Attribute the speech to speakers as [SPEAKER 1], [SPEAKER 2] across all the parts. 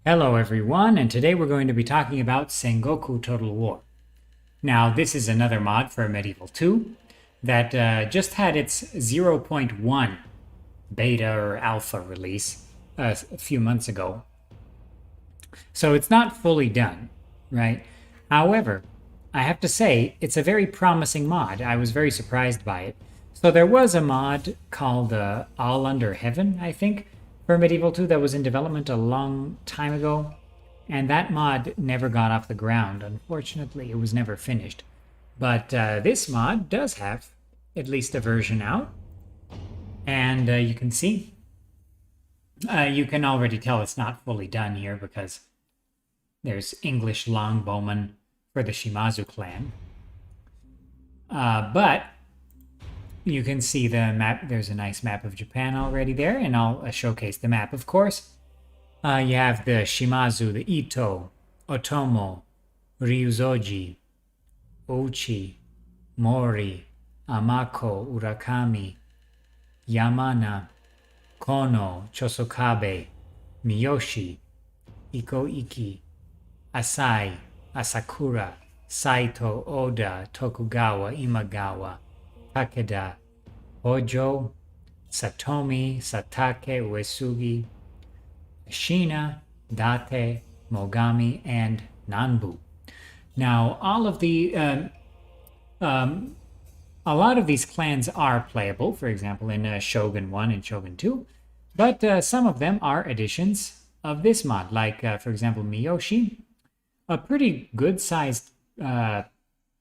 [SPEAKER 1] Hello everyone, and today we're going to be talking about Sengoku Total War. Now, this is another mod for Medieval 2 that just had its 0.1 beta or alpha release a few months ago. So it's not fully done, right? However, I have to say, it's a very promising mod. I was very surprised by it. So there was a mod called All Under Heaven, I think, for Medieval 2 that was in development a long time ago. And that mod never got off the ground. Unfortunately, it was never finished. But this mod does have at least a version out. And you can see, you can already tell it's not fully done here because there's English longbowmen for the Shimazu clan. But you can see the map. There's a nice map of Japan already there, and I'll showcase the map, of course. You have the Shimazu, the Ito, Otomo, Ryuzoji, Ouchi, Mori, Amako, Urakami, Yamana, Kono, Chosokabe, Miyoshi, Ikoiki, Asai, Asakura, Saito, Oda, Tokugawa, Imagawa, Takeda, Hojo, Satomi, Satake, Uesugi, Ashina, Date, Mogami, and Nanbu. Now, all of the a lot of these clans are playable, for example, in Shogun 1 and Shogun 2, but some of them are additions of this mod, like, for example, Miyoshi, a pretty good-sized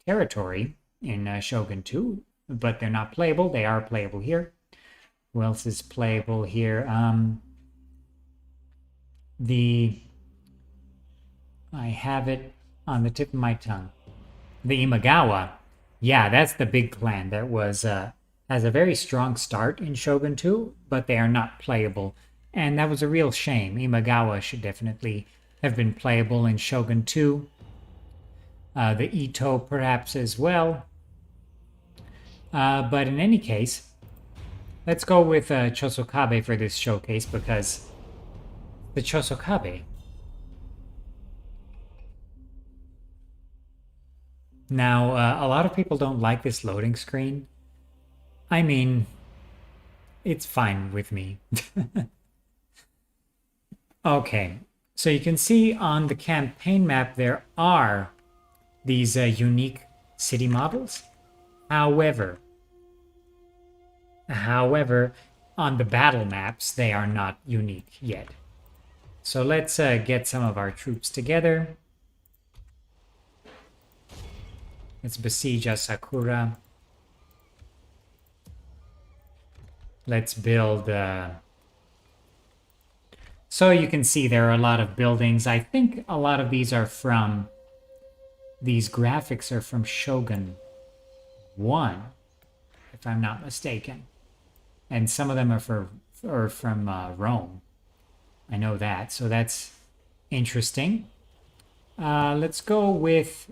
[SPEAKER 1] territory in Shogun 2, but they're not playable. They are playable here. Who else is playable here? I have it on the tip of my tongue. The Imagawa. Yeah, that's the big clan that was has a very strong start in Shogun 2, but they are not playable. And that was a real shame. Imagawa should definitely have been playable in Shogun 2. The Ito perhaps as well. But in any case, let's go with Chosokabe for this showcase because the Chosokabe. Now, a lot of people don't like this loading screen. I mean, it's fine with me. Okay, so you can see on the campaign map there are these unique city models. However, on the battle maps, they are not unique yet. So let's get some of our troops together. Let's besiege Asakura. Let's build... So you can see there are a lot of buildings. I think a lot of these are from... These graphics are from Shogun 1, if I'm not mistaken. And some of them are from Rome. I know that, so that's interesting. Let's go with...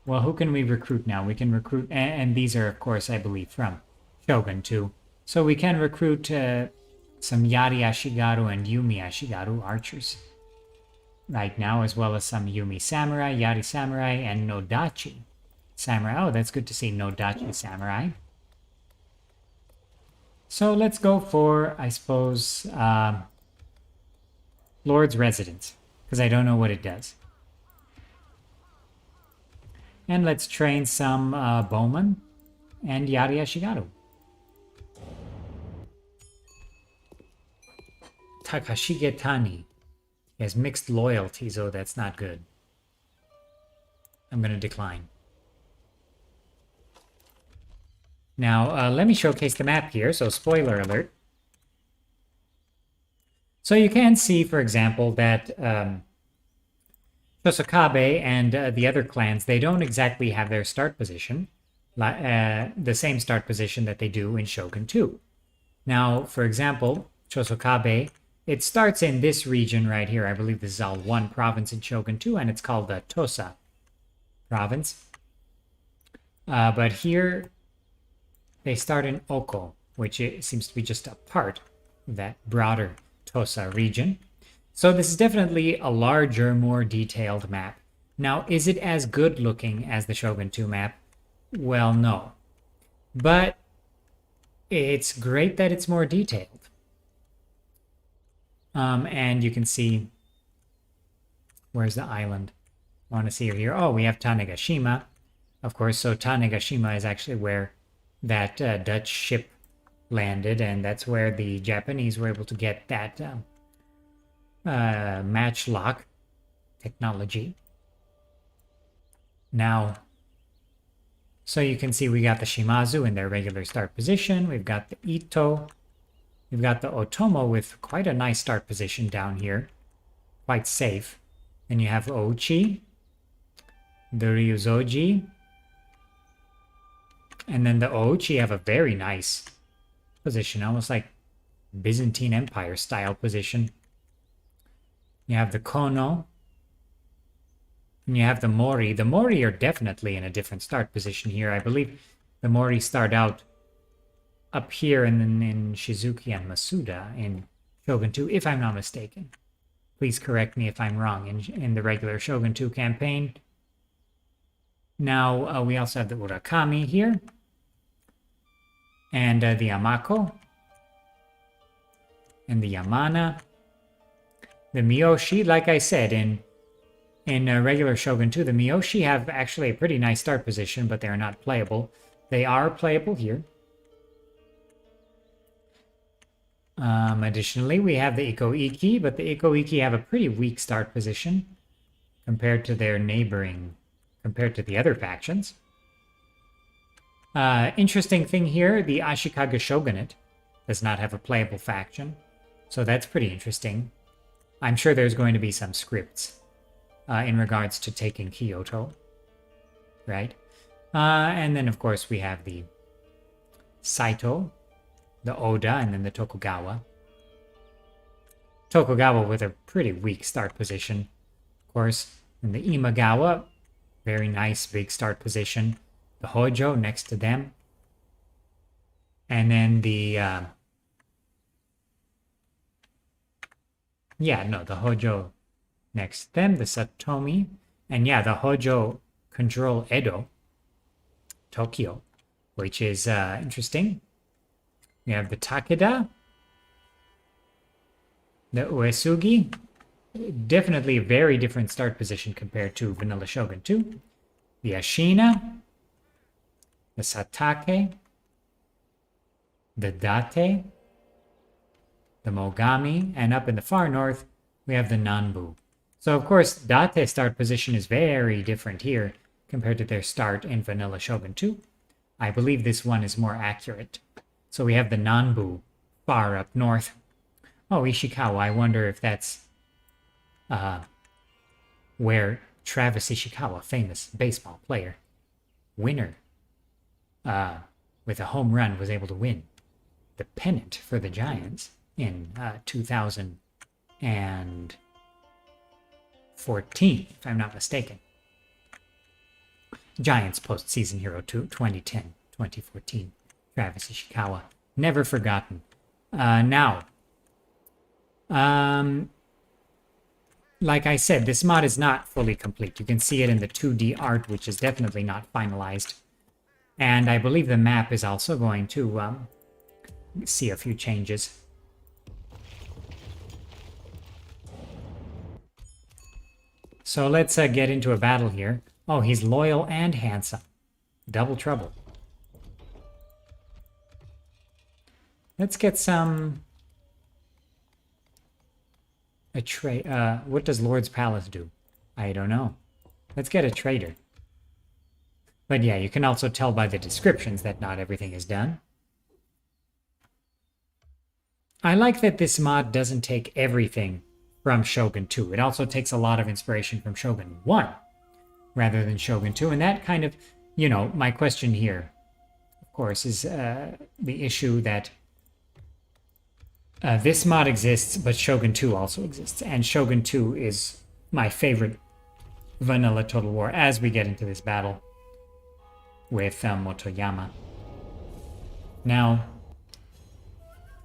[SPEAKER 1] Well, who can we recruit now? We can recruit... And these are, of course, I believe, from Shogun 2. So we can recruit some Yari Ashigaru and Yumi Ashigaru archers right now, as well as some Yumi Samurai, Yari Samurai, and Nodachi Samurai. Oh, that's good to see, Nodachi Samurai. So let's go for, I suppose, Lord's Residence, because I don't know what it does. And let's train some bowmen and Yari Ashigaru. Takashige Tani. He has mixed loyalties. Oh, that's not good. I'm going to decline. Now, let me showcase the map here. So, spoiler alert. So you can see, for example, that Chosokabe and the other clans, they don't exactly have their start position, the same start position that they do in Shogun 2. Now, for example, Chosokabe, it starts in this region right here. I believe this is all one province in Shogun 2, and it's called the Tosa province. But here, they start in Oko, which seems to be just a part of that broader Tosa region. So this is definitely a larger, more detailed map. Now, is it as good looking as the Shogun 2 map? Well, no. But it's great that it's more detailed. And you can see, where's the island? I want to see it here. Oh, we have Tanegashima, of course. So Tanegashima is actually where that Dutch ship landed, and that's where the Japanese were able to get that matchlock technology. Now, so you can see we got the Shimazu in their regular start position. We've got the Ito. We've got the Otomo with quite a nice start position down here. Quite safe. Then you have Ouchi, the Ryuzoji. And then the Ouchi have a very nice position, almost like Byzantine Empire style position. You have the Kono. And you have the Mori. The Mori are definitely in a different start position here. I believe the Mori start out up here and then in Shizuki and Masuda in Shogun 2, if I'm not mistaken. Please correct me if I'm wrong in the regular Shogun 2 campaign. Now, we also have the Urakami here. And the Amako. And the Yamana. The Miyoshi, like I said, in regular Shogun 2, the Miyoshi have actually a pretty nice start position, but they are not playable. They are playable here. Additionally, we have the Iko-Iki, but the Iko-Iki have a pretty weak start position compared to their neighboring, compared to the other factions. Interesting thing here, the Ashikaga Shogunate does not have a playable faction, so that's pretty interesting. I'm sure there's going to be some scripts in regards to taking Kyoto, right? And then, of course, we have the Saito, the Oda, and then the Tokugawa. Tokugawa with a pretty weak start position, of course. And the Imagawa, very nice big start position. The Hojo next to them. And then the... the Hojo next to them, the Satomi. And yeah, the Hojo control Edo, Tokyo, which is interesting. We have the Takeda, the Uesugi. Definitely a very different start position compared to Vanilla Shogun 2. The Ashina, the Satake, the Date, the Mogami, and up in the far north, we have the Nanbu. So, of course, Date's start position is very different here compared to their start in Vanilla Shogun 2. I believe this one is more accurate. So we have the Nanbu far up north. Oh, Ishikawa, I wonder if that's where Travis Ishikawa, famous baseball player, winner, with a home run, was able to win the pennant for the Giants in 2014, if I'm not mistaken. Giants postseason hero 2010, 2014. Travis Ishikawa, never forgotten. Now, like I said, this mod is not fully complete. You can see it in the 2D art, which is definitely not finalized. And I believe the map is also going to see a few changes. So let's get into a battle here. Oh, he's loyal and handsome. Double trouble. Let's get some... what does Lord's Palace do? I don't know. Let's get a trader. But yeah, you can also tell by the descriptions that not everything is done. I like that this mod doesn't take everything from Shogun 2. It also takes a lot of inspiration from Shogun 1 rather than Shogun 2. And that kind of, you know, my question here, of course, is the issue that this mod exists, but Shogun 2 also exists. And Shogun 2 is my favorite vanilla Total War as we get into this battle with Motoyama. Now,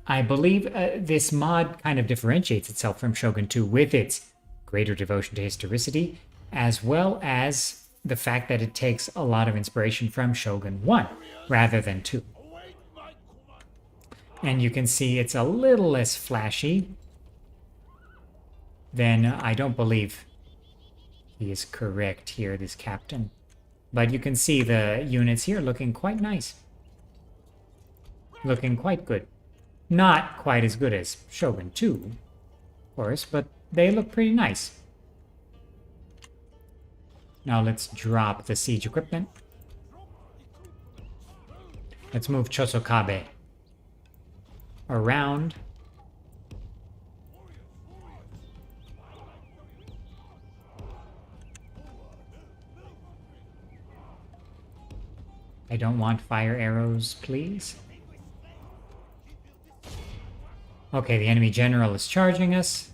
[SPEAKER 1] I believe this mod kind of differentiates itself from Shogun 2 with its greater devotion to historicity, as well as the fact that it takes a lot of inspiration from Shogun 1 rather than 2. And you can see it's a little less flashy than, I don't believe he is correct here, this captain. But you can see the units here looking quite nice. Looking quite good. Not quite as good as Shogun 2, of course, but they look pretty nice. Now let's drop the siege equipment. Let's move Chosokabe around. I don't want fire arrows, please. Okay, the enemy general is charging us.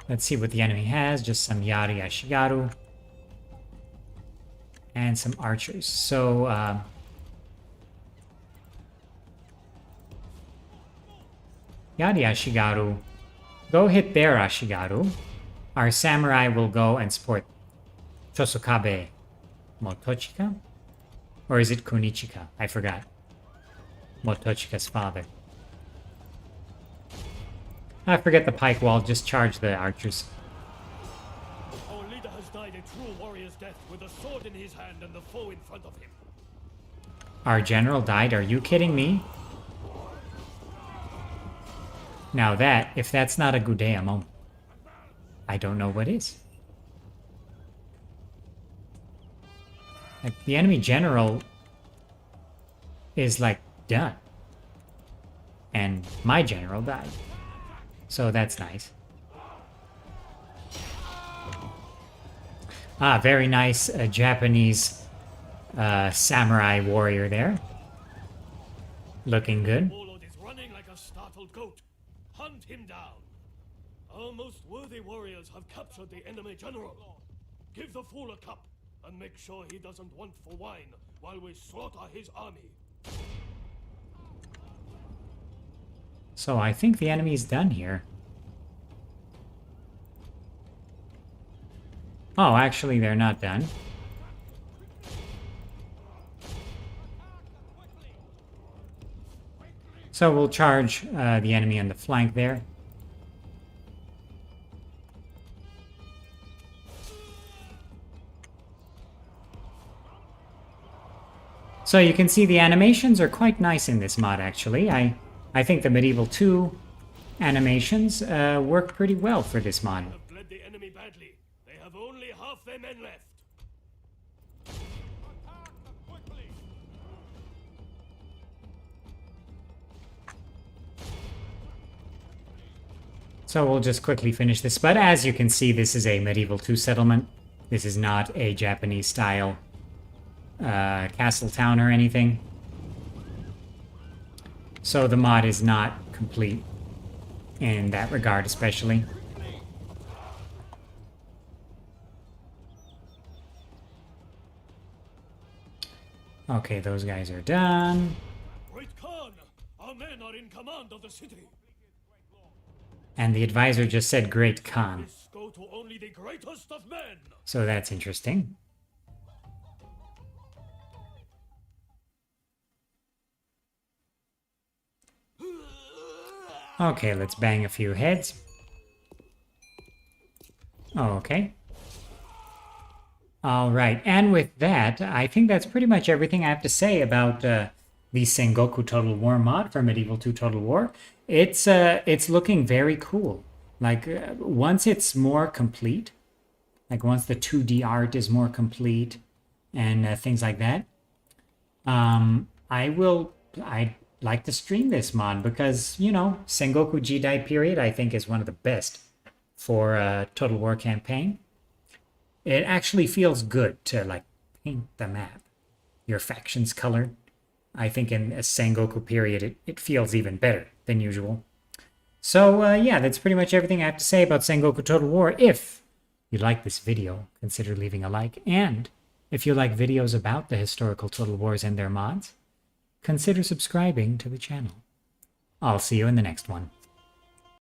[SPEAKER 1] Let's see what the enemy has. Just some Yari Ashigaru. And some archers. So, Yari Ashigaru. Go hit their Ashigaru. Our samurai will go and support Chosokabe Motochika? Or is it Kunichika? I forgot. Motochika's father. I forget the pike wall, just charge the archers.
[SPEAKER 2] Our leader has died a true warrior's death with a sword in his hand and the foe in front of him.
[SPEAKER 1] Our general died? Are you kidding me? Now that, if that's not a Gudea moment, I don't know what is. Like, the enemy general is, like, done. And my general died. So that's nice. Ah, very nice Japanese samurai warrior there. Looking good.
[SPEAKER 2] Warlord is running like a startled goat. Hunt him down. Our most worthy warriors have captured the enemy general. Give the fool a cup and make sure he doesn't want for wine while we slaughter his army.
[SPEAKER 1] So I think the enemy is done here. Oh, actually they're not done. So we'll charge the enemy on the flank there. So you can see the animations are quite nice in this mod, actually. I think the Medieval 2 animations work pretty well for this mod.
[SPEAKER 2] They have bled the enemy badly. They have only half their men left.
[SPEAKER 1] So we'll just quickly finish this. But as you can see, this is a Medieval 2 settlement. This is not a Japanese-style castle town or anything. So the mod is not complete in that regard, especially. Okay, those guys are done.
[SPEAKER 2] Great Khan, our men are in command of the city.
[SPEAKER 1] And the advisor just said Great Khan.
[SPEAKER 2] This go to only the greatest of men.
[SPEAKER 1] So that's interesting. Okay, let's bang a few heads. Okay. All right, and with that, I think that's pretty much everything I have to say about the Sengoku Total War mod for Medieval 2 Total War. It's looking very cool. Like, once it's more complete, like once the 2D art is more complete and things like that, I'd like to stream this mod because, you know, Sengoku Jidai period I think is one of the best for a Total War campaign. It actually feels good to like paint the map, your factions colored. I think in a Sengoku period it feels even better than usual. So yeah, that's pretty much everything I have to say about Sengoku Total War. If you like this video, consider leaving a like, and If you like videos about the historical Total Wars and their mods, consider subscribing to the channel. I'll see you in the next one.